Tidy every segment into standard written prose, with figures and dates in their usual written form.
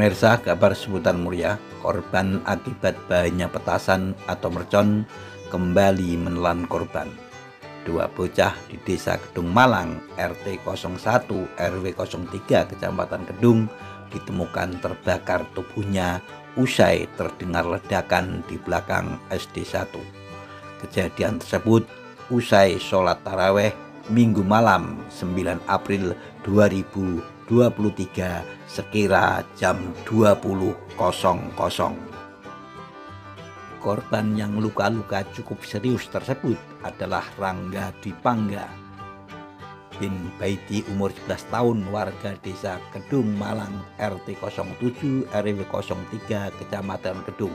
Pemirsa, kabar seputar Muria, korban akibat bahayanya petasan atau mercon kembali menelan korban. Dua bocah di Desa Kedung Malang, RT 01 RW 03 Kecamatan Kedung ditemukan terbakar tubuhnya usai terdengar ledakan di belakang SD 1. Kejadian tersebut usai sholat taraweh Minggu malam 9 April 2023 sekira jam 20.00. Korban yang luka-luka cukup serius tersebut adalah Rangga Dipangga bin Baiti, umur 11 tahun, warga Desa Kedung Malang, RT 07 RW 03 Kecamatan Kedung.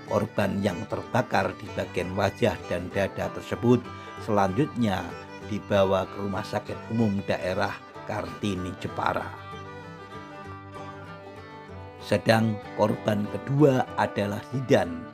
Korban yang terbakar di bagian wajah dan dada tersebut selanjutnya dibawa ke Rumah Sakit Umum Daerah Kartini Jepara. Sedang korban kedua adalah Zidan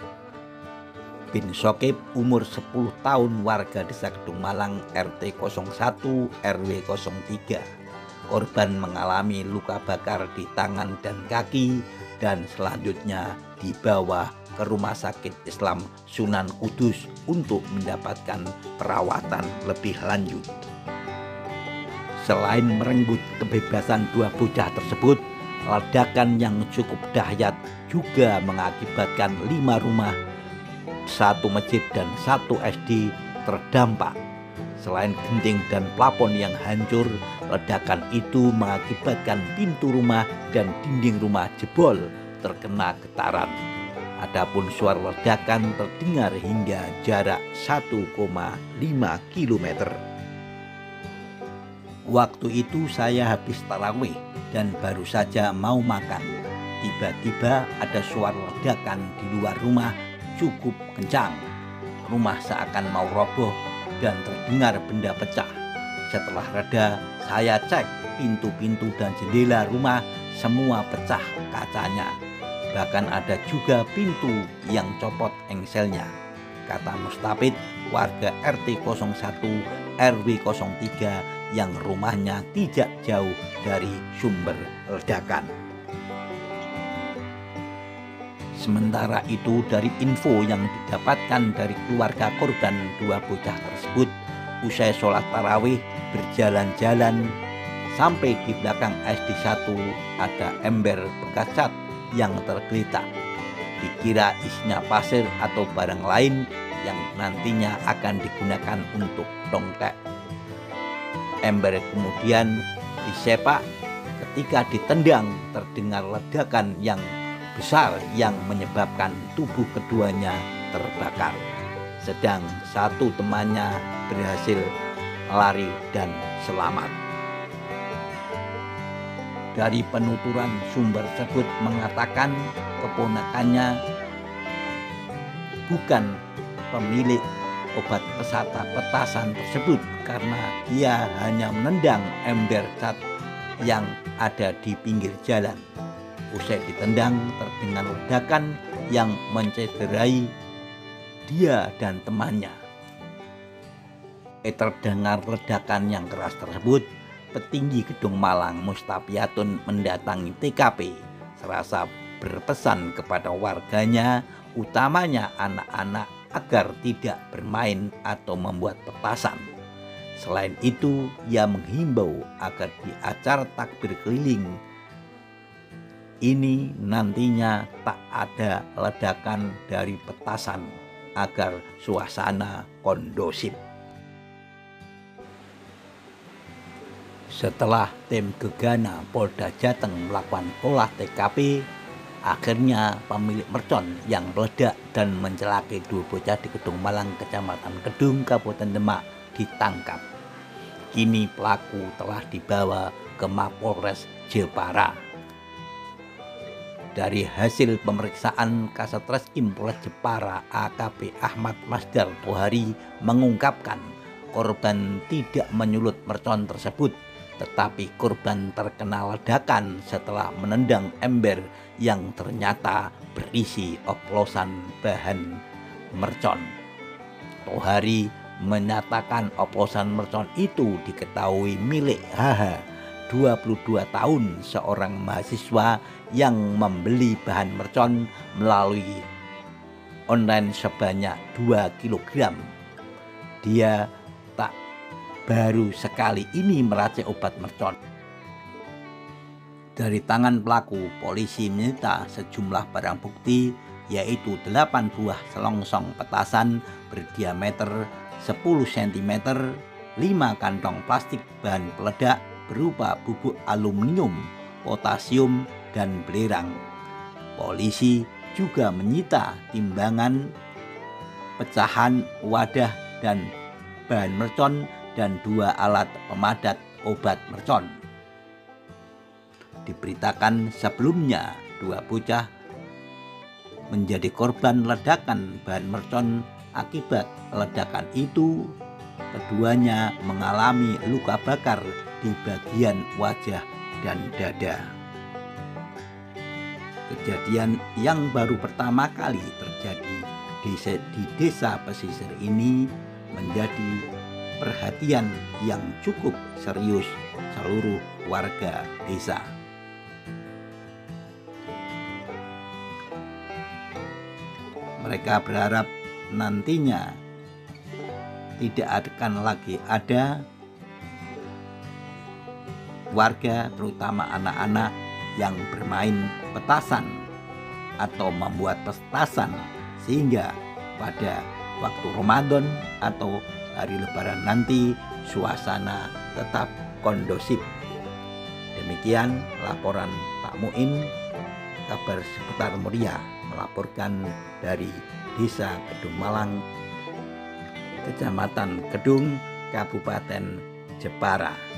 bin Sokib, umur 10 tahun, warga Desa Kedung Malang, RT 01 RW 03. Korban mengalami luka bakar di tangan dan kaki dan selanjutnya dibawa ke Rumah Sakit Islam Sunan Kudus untuk mendapatkan perawatan lebih lanjut. Selain merenggut kebebasan dua bocah tersebut, ledakan yang cukup dahsyat juga mengakibatkan 5 rumah, 1 masjid dan 1 SD terdampak. Selain genting dan plafon yang hancur, ledakan itu mengakibatkan pintu rumah dan dinding rumah jebol terkena getaran. Adapun suara ledakan terdengar hingga jarak 1,5 km. Waktu itu saya habis tarawih dan baru saja mau makan. Tiba-tiba ada suara ledakan di luar rumah cukup kencang. Rumah seakan mau roboh dan terdengar benda pecah. Setelah reda, saya cek pintu-pintu dan jendela rumah, semua pecah kacanya. Bahkan ada juga pintu yang copot engselnya, kata Mustafid, warga RT 01 RW 03 yang rumahnya tidak jauh dari sumber ledakan. Sementara itu, dari info yang didapatkan dari keluarga korban dua bocah tersebut, usai sholat tarawih berjalan-jalan sampai di belakang SD 1 ada ember bekas cat yang tergeletak. Dikira isinya pasir atau barang lain yang nantinya akan digunakan untuk dongkek. Ember kemudian disepak. Ketika ditendang terdengar ledakan yang besar yang menyebabkan tubuh keduanya terbakar. Sedang satu temannya berhasil lari dan selamat. Dari penuturan sumber tersebut mengatakan keponakannya bukan pemilik obat petasan tersebut karena dia hanya menendang ember cat yang ada di pinggir jalan. Usai ditendang terdengar ledakan yang mencederai dia dan temannya. Terdengar ledakan yang keras tersebut, petinggi Kedung Malang Mustafiatun mendatangi TKP serasa berpesan kepada warganya, utamanya anak-anak, agar tidak bermain atau membuat petasan. Selain itu, ia menghimbau agar di acara takbir keliling ini nantinya tak ada ledakan dari petasan agar suasana kondusif. Setelah tim Gegana Polda Jateng melakukan olah TKP, akhirnya pemilik mercon yang meledak dan mencelakai dua bocah di Kedung Malang, Kecamatan Kedung, Kabupaten Demak ditangkap. Kini pelaku telah dibawa ke Mapolres Jepara. Dari hasil pemeriksaan, Kasatreskrim Polres Jepara AKP Ahmad Masdar Tohari mengungkapkan korban tidak menyulut mercon tersebut, tetapi korban terkena ledakan setelah menendang ember yang ternyata berisi oplosan bahan mercon. Tohari menyatakan oplosan mercon itu diketahui milik HH 22 tahun, seorang mahasiswa yang membeli bahan mercon melalui online sebanyak 2 kg. Dia tak baru sekali ini meracik obat mercon. Dari tangan pelaku, polisi menyita sejumlah barang bukti, yaitu 8 buah selongsong petasan berdiameter 10 cm, 5 kantong plastik bahan peledak berupa bubuk aluminium, potasium, dan belerang. Polisi juga menyita timbangan, pecahan, wadah, dan bahan mercon, dan 2 alat pemadat obat mercon. Diberitakan sebelumnya 2 bocah menjadi korban ledakan bahan mercon. Akibat ledakan itu, keduanya mengalami luka bakar di bagian wajah dan dada. Kejadian yang baru pertama kali terjadi di desa pesisir ini menjadi perhatian yang cukup serius seluruh warga desa. Mereka berharap nantinya tidak akan lagi ada warga, terutama anak-anak, yang bermain petasan atau membuat petasan, sehingga pada waktu Ramadan atau hari Lebaran nanti suasana tetap kondusif. Demikian laporan Pak Muin, kabar seputar Muria, melaporkan dari Desa Kedung Malang, Kecamatan Kedung, Kabupaten Jepara.